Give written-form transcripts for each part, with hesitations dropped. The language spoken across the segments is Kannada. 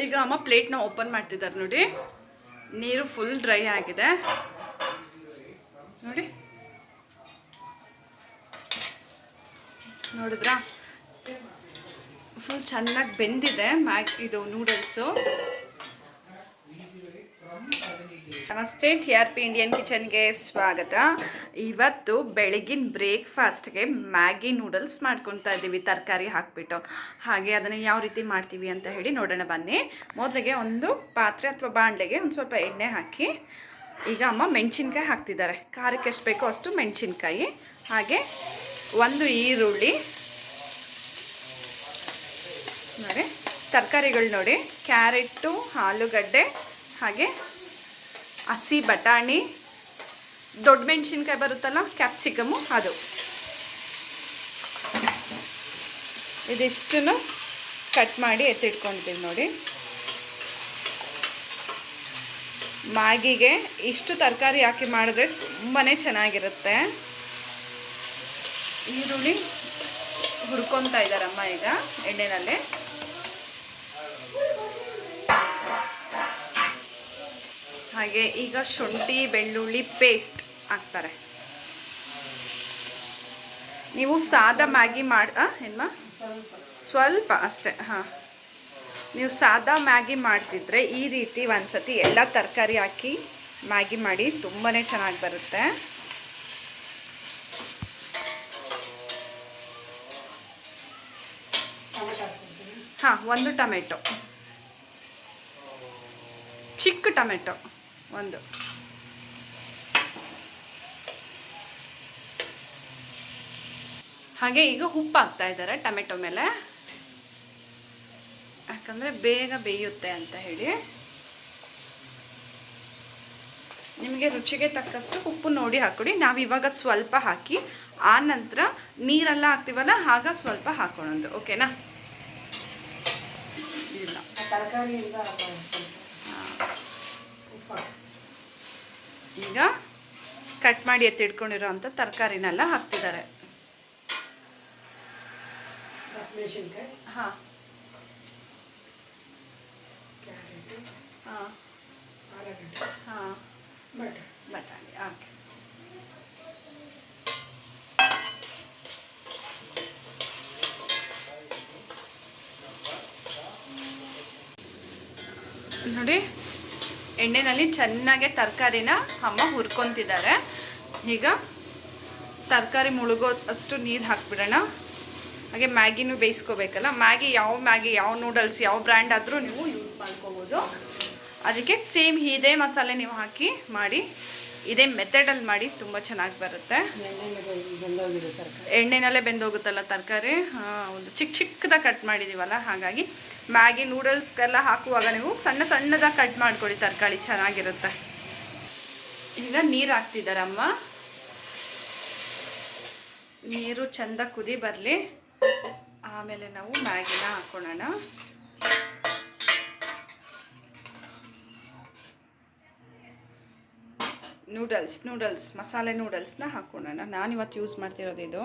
ಈಗ ಅಮ್ಮ ಪ್ಲೇಟ್ನ ಓಪನ್ ಮಾಡ್ತಿದ್ದಾರೆ ನೋಡಿ. ನೀರು ಫುಲ್ ಡ್ರೈ ಆಗಿದೆ ನೋಡಿ. ನೋಡಿದ್ರಾ, ಫುಲ್ ಚೆನ್ನಾಗಿ ಬೆಂದಿದೆ ಇದು ನೂಡಲ್ಸು. ನಮಸ್ತೆ, TRP ಇಂಡಿಯನ್ ಕಿಚನ್ಗೆ ಸ್ವಾಗತ. ಇವತ್ತು ಬೆಳಗಿನ ಬ್ರೇಕ್ಫಾಸ್ಟ್ಗೆ ಮ್ಯಾಗಿ ನೂಡಲ್ಸ್ ಮಾಡ್ಕೊತಾ ಇದ್ದೀವಿ, ತರಕಾರಿ ಹಾಕಿಬಿಟ್ಟು. ಹಾಗೆ ಅದನ್ನು ಯಾವ ರೀತಿ ಮಾಡ್ತೀವಿ ಅಂತ ಹೇಳಿ ನೋಡೋಣ ಬನ್ನಿ. ಮೊದಲಿಗೆ ಒಂದು ಪಾತ್ರೆ ಅಥವಾ ಬಾಣಲೆಗೆ ಒಂದು ಸ್ವಲ್ಪ ಎಣ್ಣೆ ಹಾಕಿ, ಈಗ ಅಮ್ಮ ಮೆಣಸಿನ್ಕಾಯಿ ಹಾಕ್ತಿದ್ದಾರೆ. ಖಾರಕ್ಕೆ ಎಷ್ಟು ಬೇಕೋ ಅಷ್ಟು ಮೆಣಸಿನ್ಕಾಯಿ, ಹಾಗೆ ಒಂದು ಈರುಳ್ಳಿ ನೋಡಿ, ತರಕಾರಿಗಳು ನೋಡಿ, ಕ್ಯಾರೆಟು, ಆಲೂಗಡ್ಡೆ, ಹಾಗೆ ಹಸಿ ಬಟಾಣಿ, ದೊಡ್ಡ ಮೆಣಸಿನ್ಕಾಯಿ ಬರುತ್ತಲ್ಲ ಕ್ಯಾಪ್ಸಿಕಮು, ಅದು ಇದಿಷ್ಟನ್ನು ಕಟ್ ಮಾಡಿ ಎತ್ತಿಟ್ಕೊಂಡಿದ್ದೀವಿ ನೋಡಿ. ಮ್ಯಾಗಿಗೆ ಇಷ್ಟು ತರಕಾರಿ ಹಾಕಿ ಮಾಡಿದ್ರೆ ತುಂಬಾ ಚೆನ್ನಾಗಿರುತ್ತೆ. ಈರುಳ್ಳಿ ಹುರ್ಕೊತಾ ಇದ್ದಾರಮ್ಮ ಈಗ ಎಣ್ಣೆನಲ್ಲೇ. ಹಾಗೆ ಈಗ ಶುಂಠಿ ಬೆಳ್ಳುಳ್ಳಿ ಪೇಸ್ಟ್ ಹಾಕ್ತಾರೆ. ನೀವು ಸಾದಾ ಮ್ಯಾಗಿ ಏನ್ಮ ಸ್ವಲ್ಪ ಅಷ್ಟೇ. ಹಾಂ, ನೀವು ಸಾದಾ ಮ್ಯಾಗಿ ಮಾಡ್ತಿದ್ರೆ ಈ ರೀತಿ ಒಂದ್ಸತಿ ಎಲ್ಲ ತರಕಾರಿ ಹಾಕಿ ಮ್ಯಾಗಿ ಮಾಡಿ, ತುಂಬಾ ಚೆನ್ನಾಗಿ ಬರುತ್ತೆ. ಹಾಂ, ಒಂದು ಟೊಮೆಟೊ, ಚಿಕ್ಕ ಟೊಮೆಟೊ ಒಂದು. ಹಾಗೆ ಈಗ ಉಪ್ಪು ಹಾಕ್ತಾ ಇದ್ದಾರೆ ಟೊಮೆಟೊ ಮೇಲೆ, ಯಾಕಂದರೆ ಬೇಗ ಬೇಯುತ್ತೆ ಅಂತ ಹೇಳಿ. ನಿಮಗೆ ರುಚಿಗೆ ತಕ್ಕಷ್ಟು ಉಪ್ಪು ನೋಡಿ ಹಾಕ್ಕೊಡಿ. ನಾವಿವಾಗ ಸ್ವಲ್ಪ ಹಾಕಿ ಆ ನಂತರ ನೀರೆಲ್ಲ ಹಾಕ್ತೀವಲ್ಲ, ಆಗ ಸ್ವಲ್ಪ ಹಾಕೊಳ್ಳೋದು, ಓಕೆನಾ? ಇಲ್ಲ, ತರಕಾರಿಯಿಂದ ಈಗ ಕಟ್ ಮಾಡಿ ಎತ್ತಿಟ್ಕೊಂಡಿರೋ ಅಂಥ ತರಕಾರಿನೆಲ್ಲ ಹಾಕ್ತಿದ್ದಾರೆ. ಹಾಂ ಹಾಂ ಹಾಂ, ಬಟಾಣಿ ಹಾಕಿ. ನೋಡಿ, ಎಣ್ಣೆನಲ್ಲಿ ಚೆನ್ನಾಗೆ ತರಕಾರಿನ ಅಮ್ಮ ಹುರ್ಕೊತಿದ್ದಾರೆ. ಈಗ ತರಕಾರಿ ಮುಳುಗೋ ಅಷ್ಟು ನೀರು ಹಾಕ್ಬಿಡೋಣ. ಹಾಗೆ ಮ್ಯಾಗಿನೂ ಬೇಯಿಸ್ಕೋಬೇಕಲ್ಲ. ಮ್ಯಾಗಿ ಯಾವ ನೂಡಲ್ಸ್ ಯಾವ ಬ್ರ್ಯಾಂಡ್ ಆದರೂ ನೀವು ಯೂಸ್ ಮಾಡ್ಕೋಬೋದು. ಅದಕ್ಕೆ ಸೇಮ್ ಇದೇ ಮಸಾಲೆ ನೀವು ಹಾಕಿ ಮಾಡಿ, ಇದೇ ಮೆಥಡಲ್ಲಿ ಮಾಡಿ, ತುಂಬ ಚೆನ್ನಾಗಿ ಬರುತ್ತೆ. ಎಣ್ಣೆನಲ್ಲೇ ಬೆಂದೋಗುತ್ತಲ್ಲ ತರಕಾರಿ. ಒಂದು ಚಿಕ್ಕದಾಗಿ ಕಟ್ ಮಾಡಿದ್ದೀವಲ್ಲ, ಹಾಗಾಗಿ ಮ್ಯಾಗಿ ನೂಡಲ್ಸ್ಗೆಲ್ಲ ಹಾಕುವಾಗ ನೀವು ಸಣ್ಣದಾಗಿ ಕಟ್ ಮಾಡ್ಕೊಳ್ಳಿ, ತರಕಾರಿ ಚೆನ್ನಾಗಿರುತ್ತೆ. ಈಗ ನೀರು ಹಾಕ್ತಿದ್ದಾರೆ ಅಮ್ಮ. ನೀರು ಚೆಂದ ಕುದಿ ಬರಲಿ, ಆಮೇಲೆ ನಾವು ಮ್ಯಾಗಿನ ಹಾಕೊಳ್ಳೋಣ. ನೂಡಲ್ಸ್ ಮಸಾಲೆ ನೂಡಲ್ಸ್ನ ಹಾಕೊಳ್ಳೋಣ. ನಾನಿವತ್ತು ಯೂಸ್ ಮಾಡ್ತಿರೋದು ಇದು.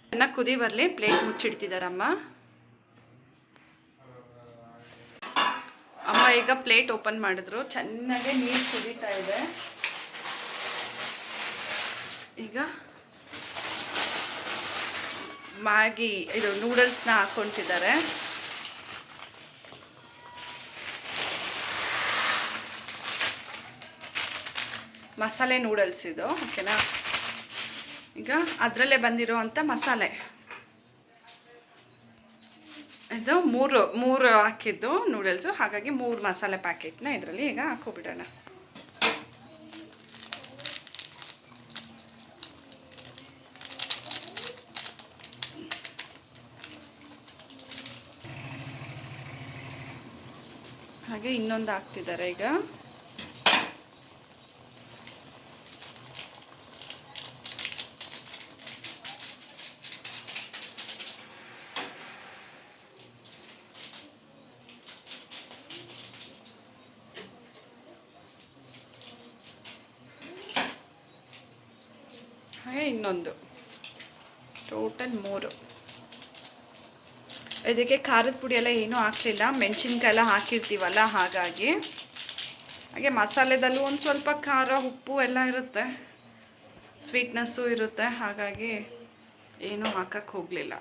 ಚೆನ್ನಾಗಿ ಕುದಿ ಬರಲಿ, ಪ್ಲೇಟ್ ಮುಚ್ಚಿಡ್ತಿದ್ದಾರಮ್ಮ. ಅಮ್ಮ ಈಗ ಪ್ಲೇಟ್ ಓಪನ್ ಮಾಡಿದ್ರು, ಚೆನ್ನಾಗೆ ನೀರು ಕುದೀತಾ ಇದೆ. ಈಗ ಮ್ಯಾಗಿ ಇದು ನೂಡಲ್ಸ್ನ ಹಾಕ್ಕೊತಿದ್ದಾರೆ. ಮಸಾಲೆ ನೂಡಲ್ಸ್ ಇದು, ಓಕೆನಾ? ಈಗ ಅದರಲ್ಲೇ ಬಂದಿರೋ ಅಂಥ ಮಸಾಲೆ ಇದು ಮೂರು ಹಾಕಿದ್ದು ನೂಡಲ್ಸು, ಹಾಗಾಗಿ 3 ಮಸಾಲೆ ಪ್ಯಾಕೆಟ್ನ ಇದರಲ್ಲಿ ಈಗ ಹಾಕೋಬಿಡೋಣ. ಹಾಗೆ ಇನ್ನೊಂದು ಹಾಕ್ತಿದ್ದಾರೆ ಈಗ. ಹಾಗೆ ಇನ್ನೊಂದು, ಟೋಟಲ್ 3. ಇದಕ್ಕೆ ಖಾರದ ಪುಡಿ ಎಲ್ಲ ಏನೂ ಹಾಕಲಿಲ್ಲ, ಮೆಣಸಿನ್ಕಾಯಿ ಎಲ್ಲ ಹಾಕಿರ್ತೀವಲ್ಲ ಹಾಗಾಗಿ. ಹಾಗೆ ಮಸಾಲೆದಲ್ಲೂ ಒಂದು ಸ್ವಲ್ಪ ಖಾರ ಉಪ್ಪು ಎಲ್ಲ ಇರುತ್ತೆ, ಸ್ವೀಟ್ನೆಸ್ಸು ಇರುತ್ತೆ, ಹಾಗಾಗಿ ಏನೂ ಹಾಕಕ್ಕೆ ಹೋಗಲಿಲ್ಲ.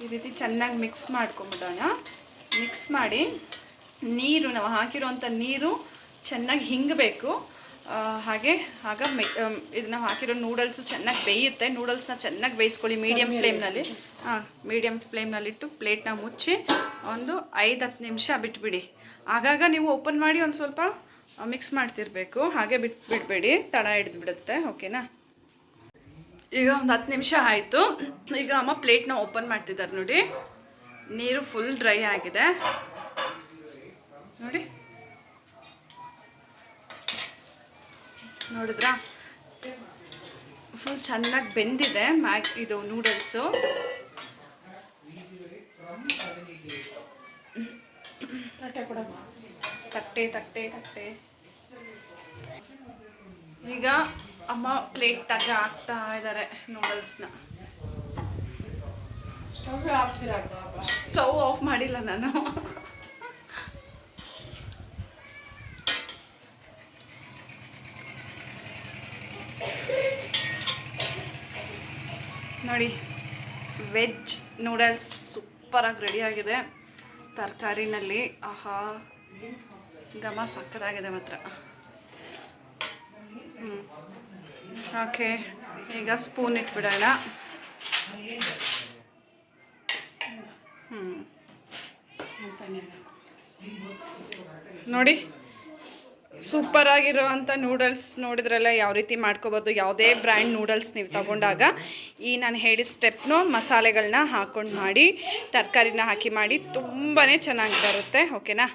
ಈ ರೀತಿ ಚೆನ್ನಾಗಿ ಮಿಕ್ಸ್ ಮಾಡ್ಕೊಂಬಿಡೋಣ. ಮಿಕ್ಸ್ ಮಾಡಿ ನೀರು, ನಾವು ಹಾಕಿರೋವಂಥ ನೀರು ಚೆನ್ನಾಗಿ ಹಿಂಗಬೇಕು. ಹಾಗೆ ಆಗ ಇದನ್ನ ಹಾಕಿರೋ ನೂಡಲ್ಸು ಚೆನ್ನಾಗಿ ಬೇಯುತ್ತೆ. ನೂಡಲ್ಸ್ನ ಚೆನ್ನಾಗಿ ಬೇಯಿಸ್ಕೊಳ್ಳಿ ಮೀಡಿಯಮ್ ಫ್ಲೇಮ್ನಲ್ಲಿ. ಮೀಡಿಯಮ್ ಫ್ಲೇಮ್ನಲ್ಲಿಟ್ಟು ಪ್ಲೇಟ್ನ ಮುಚ್ಚಿ ಒಂದು 5-10 ನಿಮಿಷ ಬಿಟ್ಬಿಡಿ. ಆಗಾಗ ನೀವು ಓಪನ್ ಮಾಡಿ ಒಂದು ಸ್ವಲ್ಪ ಮಿಕ್ಸ್ ಮಾಡ್ತಿರ್ಬೇಕು, ಹಾಗೆ ಬಿಡಬೇಡಿ, ತಳ ಹಿಡಿದು ಬಿಡುತ್ತೆ. ಓಕೆನಾ? ಈಗ ಒಂದು 10 ನಿಮಿಷ ಆಯಿತು. ಈಗ ಅಮ್ಮ ಪ್ಲೇಟ್ನ ಓಪನ್ ಮಾಡ್ತಿದ್ದಾರೆ ನೋಡಿ. ನೀರು ಫುಲ್ ಡ್ರೈ ಆಗಿದೆ ನೋಡಿ, ನೋಡಿದ್ರಾ? ಫುಲ್ ಚೆನ್ನಾಗಿ ಬೆಂದಿದೆ ಇದು ನೂಡಲ್ಸು. ತಟ್ಟೆ ಈಗ ಅಮ್ಮ ಪ್ಲೇಟಾಗ ಹಾಕ್ತಾ ಇದ್ದಾರೆ ನೂಡಲ್ಸ್ನ. ಸ್ಟವ್ ಆಫ್ ಮಾಡಿಲ್ಲ ನಾನು. ನೋಡಿ, ವೆಜ್ ನೂಡಲ್ಸ್ ಸೂಪರಾಗಿ ರೆಡಿಯಾಗಿದೆ ತರಕಾರಿನಲ್ಲಿ. ಆಹಾ, ಘಮ ಸಕ್ಕತ್ತಾಗಿದೆ ಮಾತ್ರ. ಓಕೆ, ಈಗ ಸ್ಪೂನ್ ಇಟ್ಬಿಡೋಣ. ನೋಡಿ, ಸೂಪರಾಗಿರೋವಂಥ ನೂಡಲ್ಸ್ ನೋಡಿದ್ರಲ್ಲ ಯಾವ ರೀತಿ ಮಾಡ್ಕೋಬೋದು. ಯಾವುದೇ ಬ್ರ್ಯಾಂಡ್ ನೂಡಲ್ಸ್ ನೀವು ತಗೊಂಡಾಗ ಈ ನಾನು ಹೇಳಿದ ಸ್ಟೆಪ್ನು ಮಸಾಲೆಗಳನ್ನ ಹಾಕ್ಕೊಂಡು ಮಾಡಿ, ತರಕಾರಿನ ಹಾಕಿ ಮಾಡಿ, ತುಂಬಾ ಚೆನ್ನಾಗಿ ಬರುತ್ತೆ. ಓಕೆನಾ?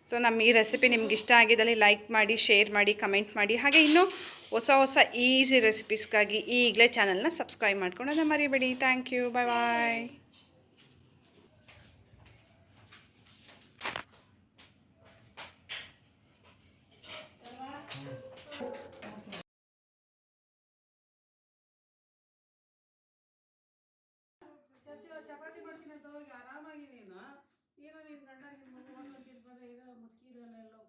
ಸೊ ನಮ್ಮ ಈ ರೆಸಿಪಿ ನಿಮ್ಗೆ ಇಷ್ಟ ಆಗಿದ್ದಲ್ಲಿ ಲೈಕ್ ಮಾಡಿ, ಶೇರ್ ಮಾಡಿ, ಕಮೆಂಟ್ ಮಾಡಿ. ಹಾಗೆ ಇನ್ನೂ ಹೊಸ ಈಸಿ ರೆಸಿಪೀಸ್ಗಾಗಿ ಈಗಲೇ ಚಾನಲ್ನ ಸಬ್ಸ್ಕ್ರೈಬ್ ಮಾಡ್ಕೊಳ್ಳೋದನ್ನ ಮರಿಬೇಡಿ. ಥ್ಯಾಂಕ್ ಯು, ಬಾಯ್ ಬಾಯ್. ಚಪಾತಿ ಮಾಡ್ತೀನಿ ಅಂತ ಹೋಗಿ ಆರಾಮಾಗಿ ನೀನು ಏನೋ ನಿನ್ನ ಗಂಡ ನಿಮ್ಮ ಮಗು ಬಂದ್ರೆ ಇರೋ ಮುದುಕಿ ಇರಲ್ಲ.